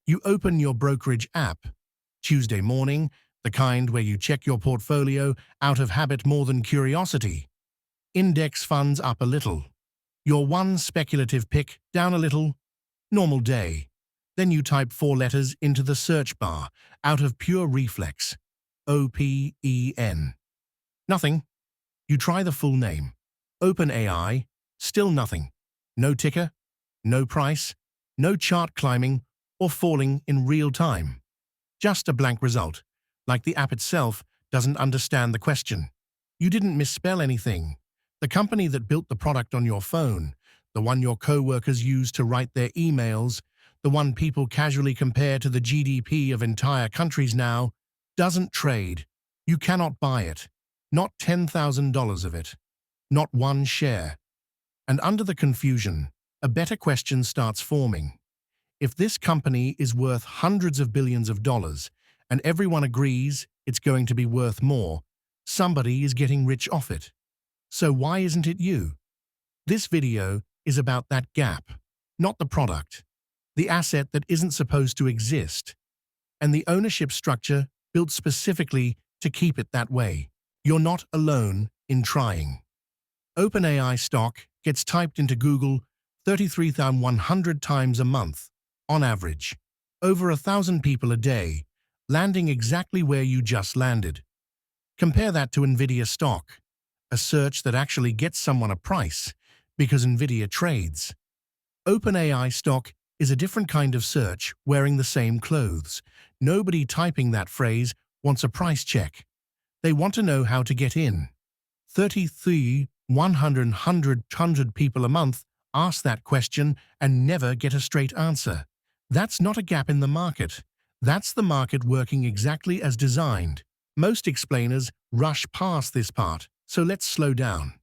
You open your brokerage app. Tuesday morning, the kind where you check your portfolio out of habit more than curiosity. Index funds up a little. Your one speculative pick down a little. Normal day. Then you type 4 letters into the search bar, out of pure reflex. OPEN. Nothing. You try the full name. OpenAI. Still nothing. No ticker, no price, no chart climbing or falling in real time. Just a blank result, like the app itself doesn't understand the question. You didn't misspell anything. The company that built the product on your phone, the one your co-workers use to write their emails, the one people casually compare to the GDP of entire countries now, doesn't trade. You cannot buy it. Not $10,000 of it. Not one share. And under the confusion, a better question starts forming. If this company is worth hundreds of billions of dollars, and everyone agrees it's going to be worth more, somebody is getting rich off it. So why isn't it you? This video is about that gap, not the product, the asset that isn't supposed to exist, and the ownership structure built specifically to keep it that way. You're not alone in trying. OpenAI stock gets typed into Google 33,100 times a month, on average. Over 1,000 people a day, landing exactly where you just landed. Compare that to NVIDIA stock, a search that actually gets someone a price, because NVIDIA trades. OpenAI stock is a different kind of search wearing the same clothes. Nobody typing that phrase wants a price check. They want to know how to get in. 100 people a month ask that question and never get a straight answer. That's not a gap in the market. That's the market working exactly as designed. Most explainers rush past this part, so let's slow down.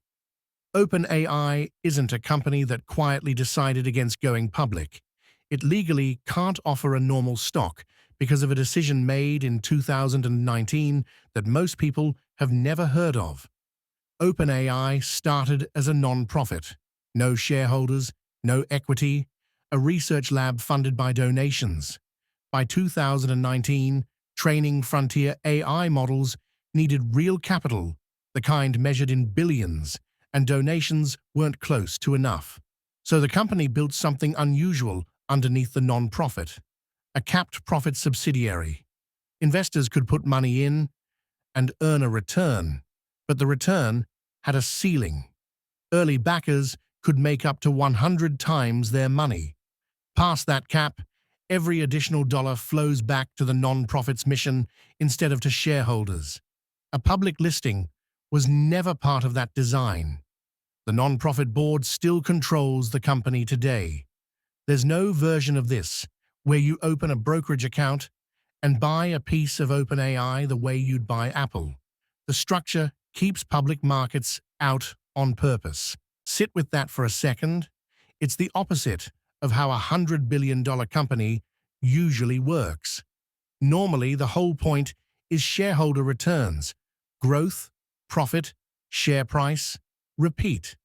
OpenAI isn't a company that quietly decided against going public. It legally can't offer a normal stock because of a decision made in 2019 that most people have never heard of. OpenAI started as a non-profit. No shareholders, no equity, a research lab funded by donations. By 2019, training frontier AI models needed real capital, the kind measured in billions, and donations weren't close to enough. So the company built something unusual underneath the non-profit, a capped profit subsidiary. Investors could put money in and earn a return, but the return had a ceiling. Early backers could make up to 100 times their money. Past that cap, every additional dollar flows back to the non-profit's mission instead of to shareholders. A public listing was never part of that design. The non-profit board still controls the company today. There's no version of this where you open a brokerage account and buy a piece of OpenAI the way you'd buy Apple. The structure keeps public markets out on purpose. Sit with that for a second. It's the opposite of how a $100 billion company usually works. Normally, the whole point is shareholder returns, growth, profit, share price, repeat.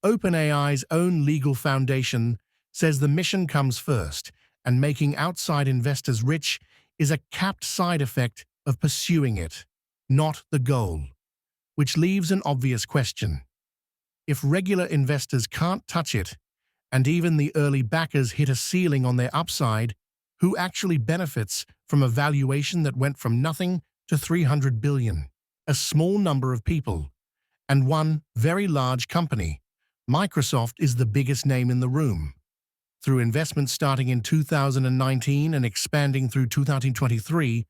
OpenAI's own legal foundation says the mission comes first, and making outside investors rich is a capped side effect of pursuing it, not the goal. Which leaves an obvious question. If regular investors can't touch it, and even the early backers hit a ceiling on their upside, who actually benefits from a valuation that went from nothing to 300 billion? A small number of people, and one very large company. Microsoft is the biggest name in the room. Through investments starting in 2019 and expanding through 2023,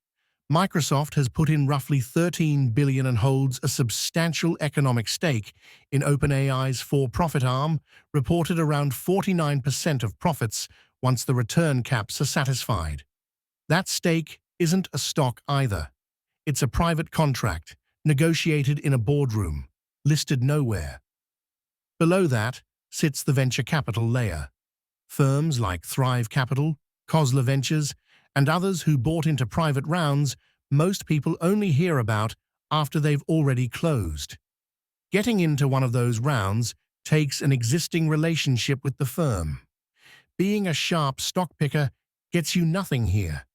Microsoft has put in roughly $13 billion and holds a substantial economic stake in OpenAI's for-profit arm, reported around 49% of profits once the return caps are satisfied. That stake isn't a stock either. It's a private contract, negotiated in a boardroom, listed nowhere. Below that sits the venture capital layer. Firms like Thrive Capital, Khosla Ventures, and others who bought into private rounds most people only hear about after they've already closed. Getting into one of those rounds takes an existing relationship with the firm. Being a sharp stock picker gets you nothing here.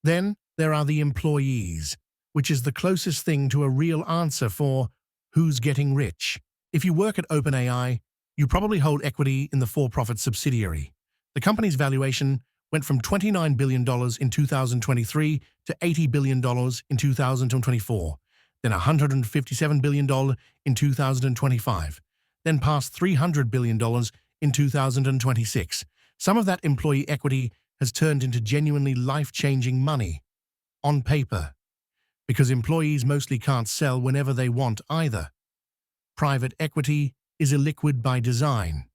Then there are the employees, which is the closest thing to a real answer for who's getting rich. If you work at OpenAI, you probably hold equity in the for-profit subsidiary. The company's valuation went from $29 billion in 2023 to $80 billion in 2024, then $157 billion in 2025, then past $300 billion in 2026. Some of that employee equity has turned into genuinely life-changing money, on paper, because employees mostly can't sell whenever they want either. Private equity is illiquid by design.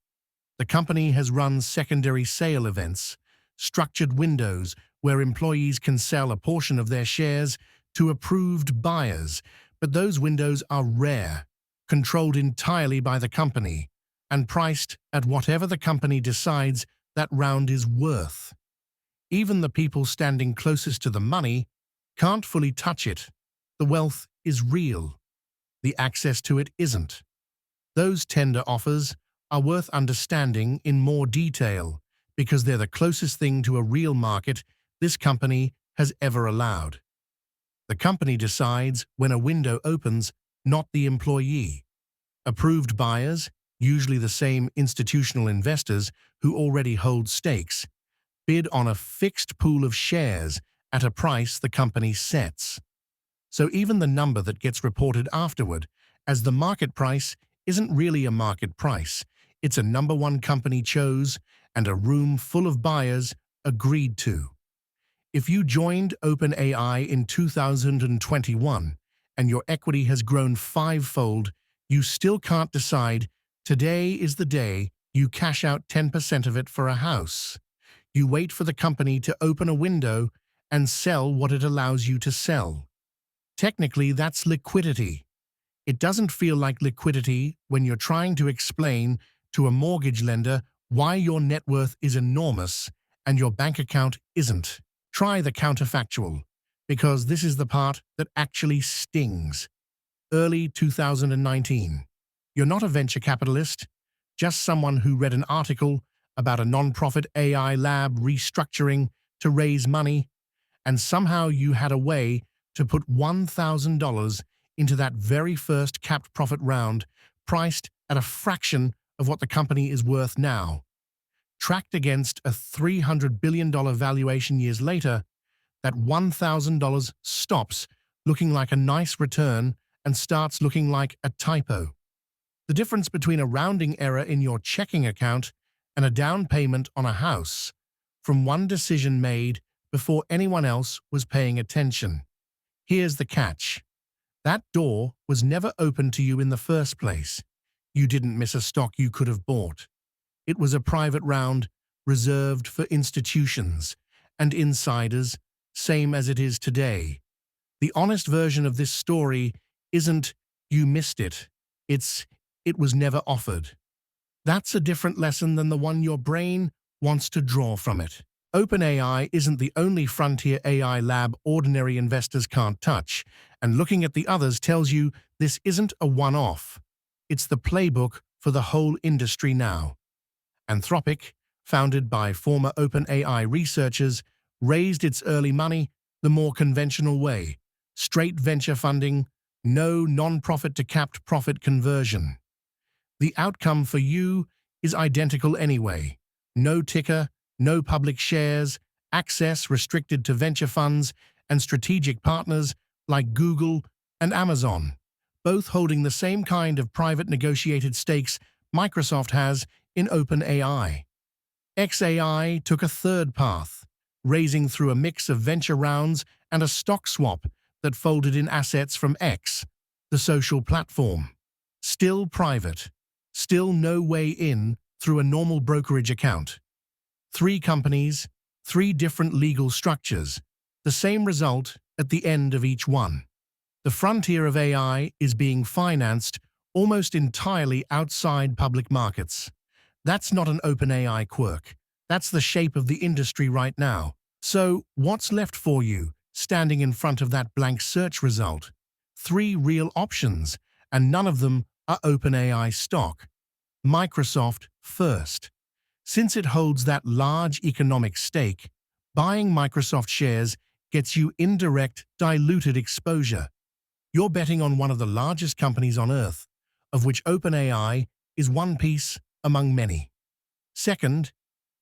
The company has run secondary sale events, structured windows where employees can sell a portion of their shares to approved buyers, but those windows are rare, controlled entirely by the company, and priced at whatever the company decides that round is worth. Even the people standing closest to the money can't fully touch it. The wealth is real. The access to it isn't. Those tender offers are worth understanding in more detail because they're the closest thing to a real market this company has ever allowed. The company decides when a window opens, not the employee. Approved buyers, usually the same institutional investors who already hold stakes, bid on a fixed pool of shares at a price the company sets. So even the number that gets reported afterward as the market price isn't really a market price. It's a number one company chose and a room full of buyers agreed to. If you joined OpenAI in 2021 and your equity has grown fivefold, you still can't decide today is the day you cash out 10% of it for a house. You wait for the company to open a window and sell what it allows you to sell. Technically, that's liquidity. It doesn't feel like liquidity when you're trying to explain to a mortgage lender why your net worth is enormous and your bank account isn't. Try the counterfactual, because this is the part that actually stings. Early 2019. You're not a venture capitalist, just someone who read an article about a non-profit AI lab restructuring to raise money, and somehow you had a way to put $1,000 into that very first capped profit round, priced at a fraction of what the company is worth now. Tracked against a $300 billion valuation years later, that $1,000 stops looking like a nice return and starts looking like a typo. The difference between a rounding error in your checking account and a down payment on a house, from one decision made before anyone else was paying attention. Here's the catch. That door was never open to you in the first place. You didn't miss a stock you could have bought. It was a private round reserved for institutions and insiders, same as it is today. The honest version of this story isn't you missed it. It was never offered. That's a different lesson than the one your brain wants to draw from it. OpenAI isn't the only frontier AI lab ordinary investors can't touch, and looking at the others tells you this isn't a one-off. It's the playbook for the whole industry now. Anthropic, founded by former OpenAI researchers, raised its early money the more conventional way, straight venture funding, no non-profit to capped profit conversion. The outcome for you is identical anyway. No ticker, no public shares, access restricted to venture funds and strategic partners like Google and Amazon, both holding the same kind of private negotiated stakes Microsoft has in OpenAI. xAI took a third path, raising through a mix of venture rounds and a stock swap that folded in assets from X, the social platform. Still private, still no way in through a normal brokerage account. 3 companies, 3 different legal structures, the same result at the end of each one. The frontier of AI is being financed almost entirely outside public markets. That's not an OpenAI quirk. That's the shape of the industry right now. So, what's left for you, standing in front of that blank search result? 3 real options, and none of them are OpenAI stock. Microsoft first. Since it holds that large economic stake, Buying Microsoft shares gets you indirect, diluted exposure. You're betting on one of the largest companies on Earth, of which OpenAI is one piece among many. Second,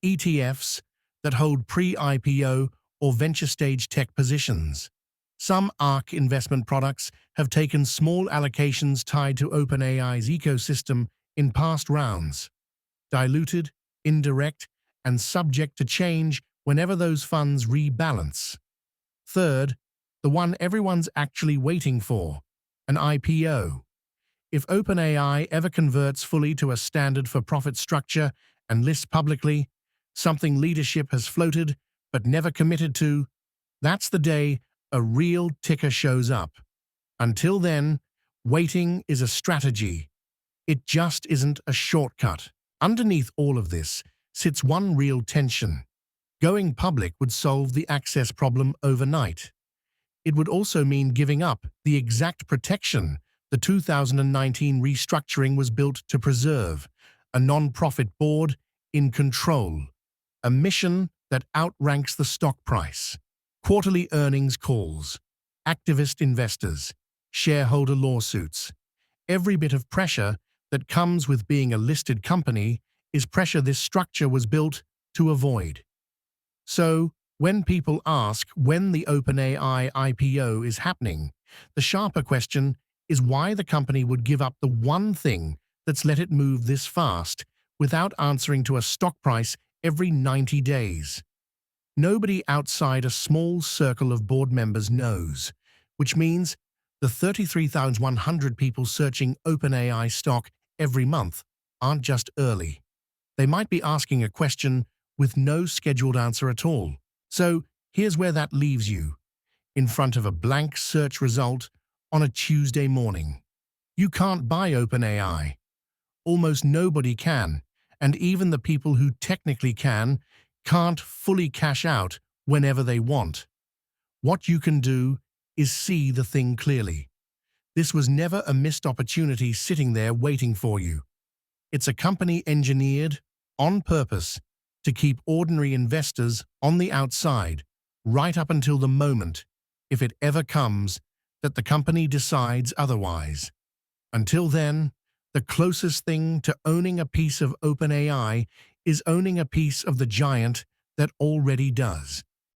ETFs that hold pre-IPO or venture-stage tech positions. Some ARK investment products have taken small allocations tied to OpenAI's ecosystem in past rounds. Diluted, indirect, and subject to change whenever those funds rebalance. Third, the one everyone's actually waiting for, an IPO. If OpenAI ever converts fully to a standard for profit structure and lists publicly, something leadership has floated but never committed to, that's the day a real ticker shows up. Until then, waiting is a strategy. It just isn't a shortcut. Underneath all of this sits one real tension. Going public would solve the access problem overnight. It would also mean giving up the exact protection the 2019 restructuring was built to preserve, a non-profit board in control, a mission that outranks the stock price, quarterly earnings calls, activist investors, shareholder lawsuits. Every bit of pressure that comes with being a listed company is pressure this structure was built to avoid. So, when people ask when the OpenAI IPO is happening, the sharper question is why the company would give up the one thing that's let it move this fast without answering to a stock price every 90 days. Nobody outside a small circle of board members knows, which means the 33,100 people searching OpenAI stock every month aren't just early. They might be asking a question with no scheduled answer at all. So here's where that leaves you, in front of a blank search result on a Tuesday morning. You can't buy OpenAI. Almost nobody can, and even the people who technically can can't fully cash out whenever they want. What you can do is see the thing clearly. This was never a missed opportunity sitting there waiting for you. It's a company engineered, on purpose, to keep ordinary investors on the outside, right up until the moment, if it ever comes, that the company decides otherwise. Until then, the closest thing to owning a piece of OpenAI is owning a piece of the giant that already does.